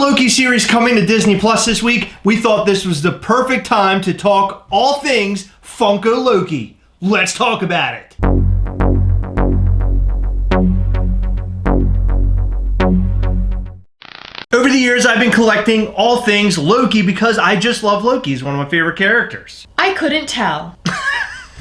Loki series coming to Disney Plus this week, we thought this was the perfect time to talk all things Funko Loki. Let's talk about it. Over the years, I've been collecting all things Loki because I just love Loki. He's one of my favorite characters. I couldn't tell.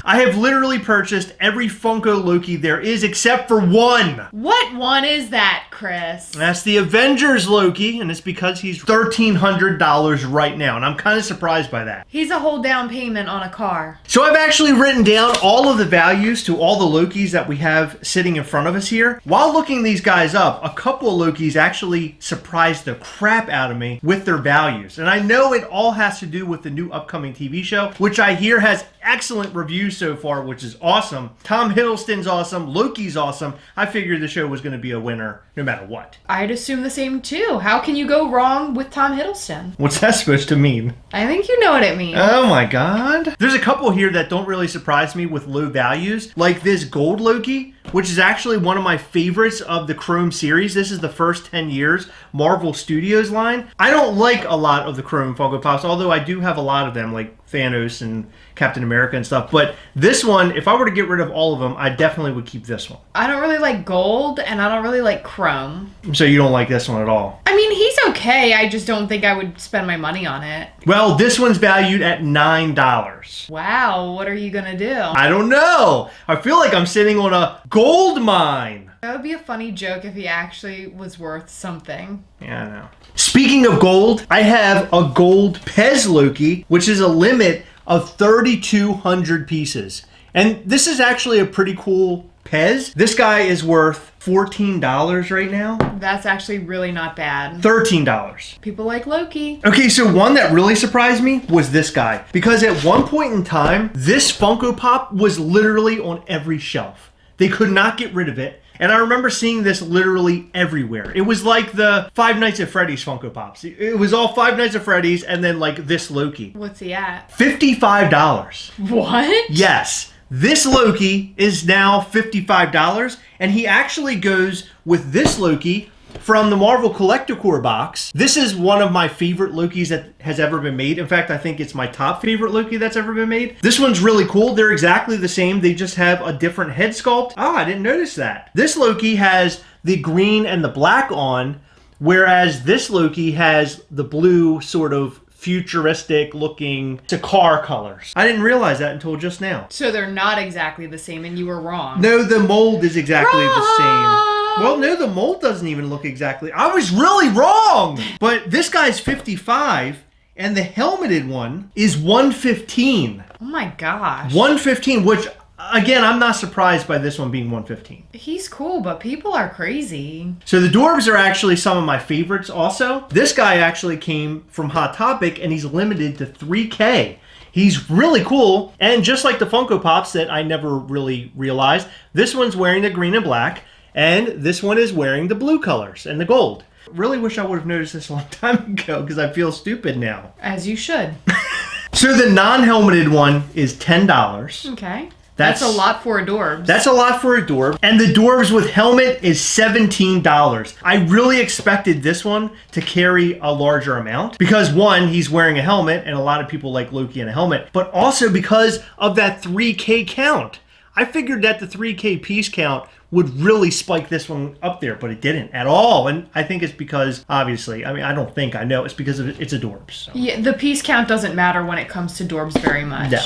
I have literally purchased every Funko Loki there is except for one. What one is that, Chris? That's the Avengers Loki, and it's because he's $1,300 right now, and I'm kind of surprised by that. He's a whole down payment on a car. So I've actually written down all of the values to all the Lokis that we have sitting in front of us here. While looking these guys up, a couple of Lokis actually surprised the crap out of me with their values. And I know it all has to do with the new upcoming TV show, which I hear has excellent reviews so far, which is awesome. Tom Hiddleston's awesome. Loki's awesome. I figured the show was going to be a winner no matter what. I'd assume the same too. How can you go wrong with Tom Hiddleston? What's that supposed to mean? I think you know what it means. Oh my god. There's a couple here that don't really surprise me with low values, like this gold Loki, which is actually one of my favorites of the Chrome series. This is the first 10 years Marvel Studios line. I don't like a lot of the Chrome Funko Pops, although I do have a lot of them, like Thanos and Captain America and stuff. But this one, if I were to get rid of all of them, I definitely would keep this one. I don't really like gold, and I don't really like chrome. So you don't like this one at all? I mean, he's okay. I just don't think I would spend my money on it. Well, this one's valued at $9. Wow, what are you gonna do? I don't know. I feel like I'm sitting on a gold mine. That would be a funny joke if he actually was worth something. Yeah, I know. Speaking of gold, I have a gold Pez Loki, which is a limit of 3,200 pieces. And this is actually a pretty cool Pez. This guy is worth $14 right now. That's actually really not bad. $13. People like Loki. Okay, so one that really surprised me was this guy. Because at one point in time, this Funko Pop was literally on every shelf. They could not get rid of it. And I remember seeing this literally everywhere. It was like the Five Nights at Freddy's Funko Pops. It was all Five Nights at Freddy's and then like this Loki. What's he at? $55. What? Yes. This Loki is now $55, and he actually goes with this Loki from the Marvel Collector Core box. This is one of my favorite Lokis that has ever been made. In fact, I think it's my top favorite Loki that's ever been made. This one's really cool. They're exactly the same. They just have a different head sculpt. Oh, I didn't notice that. This Loki has the green and the black on, whereas this Loki has the blue sort of futuristic looking Sakar colors. I didn't realize that until just now. So they're not exactly the same, and you were wrong. No, the mold is exactly wrong. the same. Well, no, the mold doesn't even look exactly. I was really wrong. But this guy's 55, and the helmeted one is 115. Oh my gosh. 115, which again, I'm not surprised by this one being 115. He's cool, but people are crazy. So the dwarves are actually some of my favorites also. This guy actually came from Hot Topic, and he's limited to 3K. He's really cool, and just like the Funko Pops that I never really realized, this one's wearing the green and black, and this one is wearing the blue colors and the gold. Really wish I would have noticed this a long time ago, because I feel stupid now. As you should. So the non-helmeted one is $10. Okay. That's a lot for a Dwarves. That's a lot for a Dwarf. And the Dwarves with helmet is $17. I really expected this one to carry a larger amount because, one, he's wearing a helmet, and a lot of people like Loki in a helmet, but also because of that 3K count. I figured that the 3K piece count would really spike this one up there, but it didn't at all. And I think it's because, obviously, I mean, I don't think I know, it's because it's a Dwarves. So. Yeah, the piece count doesn't matter when it comes to Dwarves very much. No.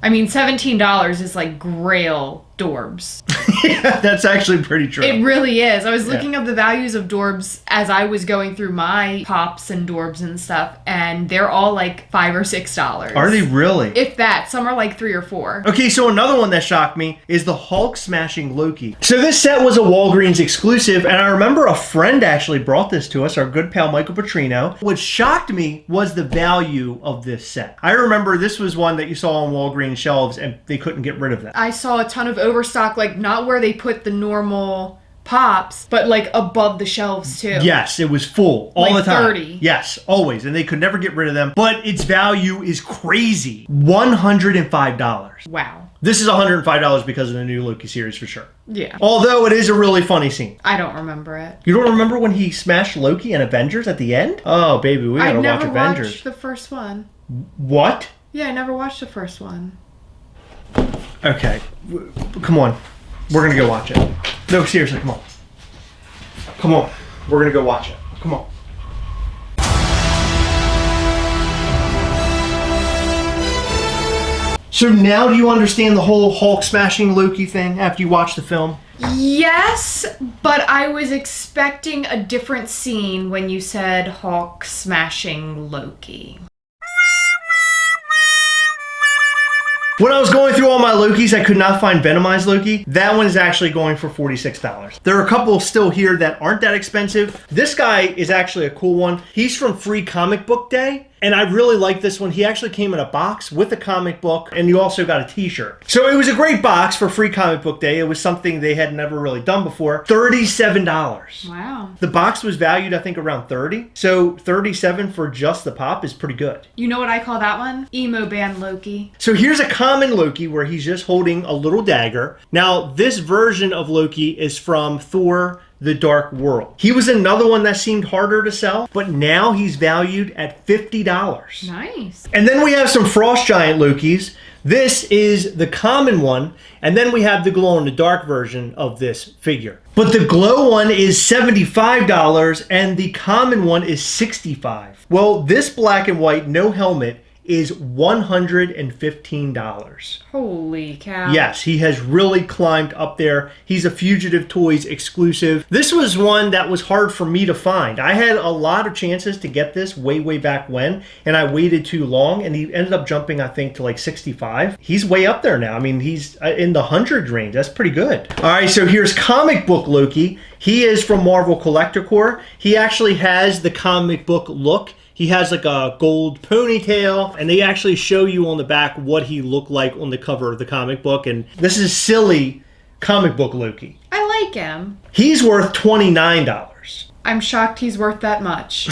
I mean, $17 is like Grail Dwarves. Yeah, that's actually pretty true. It really is. I was looking up the values of Dwarves as I was going through my Pops and Dwarves and stuff, and they're all like $5 or $6. Are they really? If that. Some are like $3 or $4. Okay, so another one that shocked me is the Hulk smashing Loki. So this set was a Walgreens exclusive, and I remember a friend actually brought this to us, our good pal Michael Petrino. What shocked me was the value of this set. I remember this was one that you saw on Walgreens shelves, and they couldn't get rid of that. I saw a ton of overstock, like not where they put the normal Pops, but like above the shelves too. Yes, it was full all like the time. 30. Yes, always, and they could never get rid of them. But its value is crazy. $105. Wow. This is $105 because of the new Loki series for sure. Yeah. Although it is a really funny scene. I don't remember it. You don't remember when he smashed Loki in Avengers at the end? Oh, baby, we gotta watch Avengers. I never watched the first one. What? Yeah, I never watched the first one. Okay. Come on. We're gonna go watch it. No, seriously, come on. Come on. We're gonna go watch it. Come on. So now do you understand the whole Hulk smashing Loki thing after you watch the film? Yes, but I was expecting a different scene when you said Hulk smashing Loki. When I was going through all my Lokis, I could not find Venomized Loki. That one is actually going for $46. There are a couple still here that aren't that expensive. This guy is actually a cool one. He's from Free Comic Book Day. And I really like this one. He actually came in a box with a comic book, and you also got a t-shirt. So it was a great box for Free Comic Book Day. It was something they had never really done before. $37. Wow. The box was valued, I think, around $30. So $37 for just the pop is pretty good. You know what I call that one? Emo band Loki. So here's a common Loki where he's just holding a little dagger. Now, this version of Loki is from Thor: The Dark World. He was another one that seemed harder to sell, but now he's valued at $50. Nice. And then we have some Frost Giant Lokis. This is the common one, and then we have the glow-in-the-dark version of this figure. But the glow one is $75, and the common one is $65. Well, this black and white, no helmet, is $115. Holy cow. Yes, he has really climbed up there. He's a Fugitive Toys exclusive. This was one that was hard for me to find. I had a lot of chances to get this way back when, and I waited too long, and he ended up jumping, I think, to like 65. He's way up there now. I mean, he's in the 100 range. That's pretty good. All right, so here's comic book Loki. He is from Marvel Collector Corps. He actually has the comic book look. He has like a gold ponytail, and they actually show you on the back what he looked like on the cover of the comic book. And this is silly comic book Loki. I like him. He's worth $29. I'm shocked he's worth that much.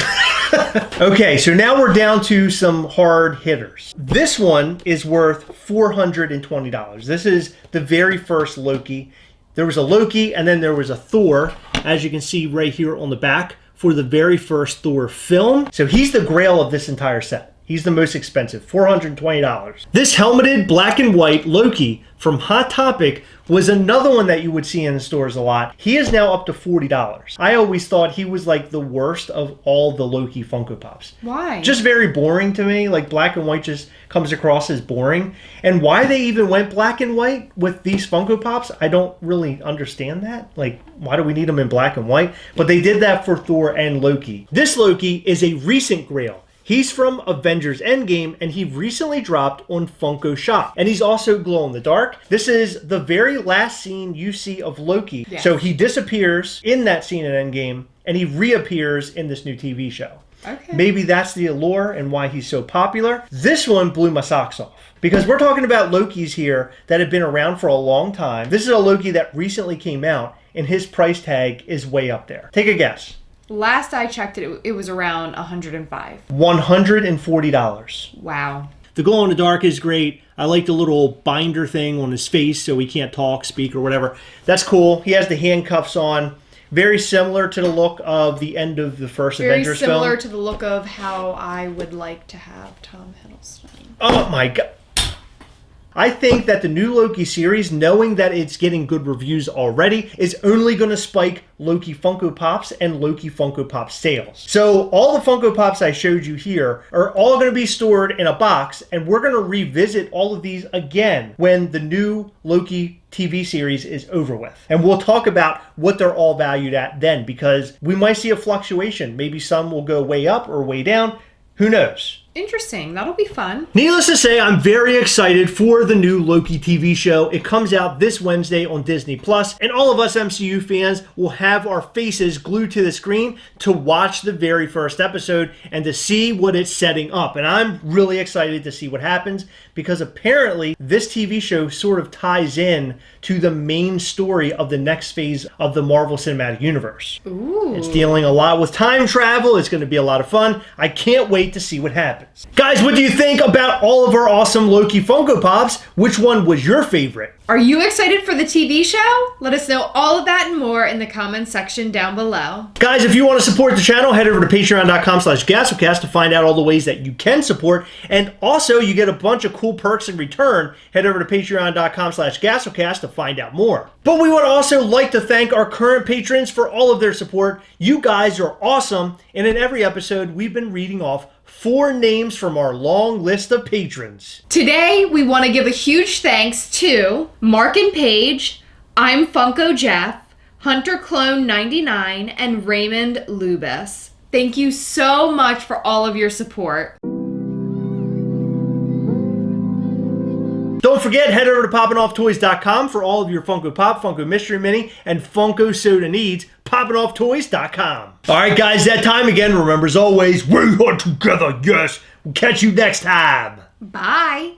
Okay, so now we're down to some hard hitters. This one is worth $420. This is the very first Loki. There was a Loki, and then there was a Thor, as you can see right here on the back, for the very first Thor film. So he's the grail of this entire set. He's the most expensive, $420. This helmeted black and white Loki from Hot Topic was another one that you would see in the stores a lot. He is now up to $40. I always thought he was like the worst of all the Loki Funko Pops. Why? Just very boring to me. Like black and white just comes across as boring. And why they even went black and white with these Funko Pops, I don't really understand that. Like, why do we need them in black and white? But they did that for Thor and Loki. This Loki is a recent grail. He's from Avengers Endgame, and he recently dropped on Funko Shop. And he's also glow-in-the-dark. This is the very last scene you see of Loki. Yes. So he disappears in that scene in Endgame, and he reappears in this new TV show. Okay. Maybe that's the allure and why he's so popular. This one blew my socks off. Because we're talking about Lokis here that have been around for a long time. This is a Loki that recently came out, and his price tag is way up there. Take a guess. Last I checked it was around $105. $140. Wow. The glow-in-the-dark is great. I like the little binder thing on his face so he can't talk, speak, or whatever. That's cool. He has the handcuffs on. Very similar to the look of the end of the first Avengers film. Very similar to the look of how I would like to have Tom Hiddleston. Oh my god. I think that the new Loki series, knowing that it's getting good reviews already, is only going to spike Loki Funko Pops and Loki Funko Pop sales. So all the Funko Pops I showed you here are all going to be stored in a box, and we're going to revisit all of these again when the new Loki TV series is over with. And we'll talk about what they're all valued at then, because we might see a fluctuation. Maybe some will go way up or way down. Who knows? Interesting. That'll be fun. Needless to say, I'm very excited for the new Loki TV show. It comes out this Wednesday on Disney+, and all of us MCU fans will have our faces glued to the screen to watch the very first episode and to see what it's setting up. And I'm really excited to see what happens, because apparently this TV show sort of ties in to the main story of the next phase of the Marvel Cinematic Universe. Ooh. It's dealing a lot with time travel. It's going to be a lot of fun. I can't wait to see what happens. comments. Guys, what do you think about all of our awesome Loki Funko Pops? Which one was your favorite? Are you excited for the TV show? Let us know all of that and more in the comments section down below. Guys, if you want to support the channel, head over to patreon.com/Gastlecast to find out all the ways that you can support. And also, you get a bunch of cool perks in return. Head over to patreon.com/Gastlecast to find out more. But we would also like to thank our current patrons for all of their support. You guys are awesome. And in every episode, we've been reading off 4 names from our long list of patrons. Today, we want to give a huge thanks to Mark and Paige, I'm Funko Jeff, Hunter Clone 99, and Raymond Lubis. Thank you so much for all of your support. Don't forget, head over to poppingofftoys.com for all of your Funko Pop, Funko Mystery Mini, and Funko Soda needs. poppingofftoys.com. All right, guys, that time again. Remember, as always, we are together, yes. We'll catch you next time. Bye.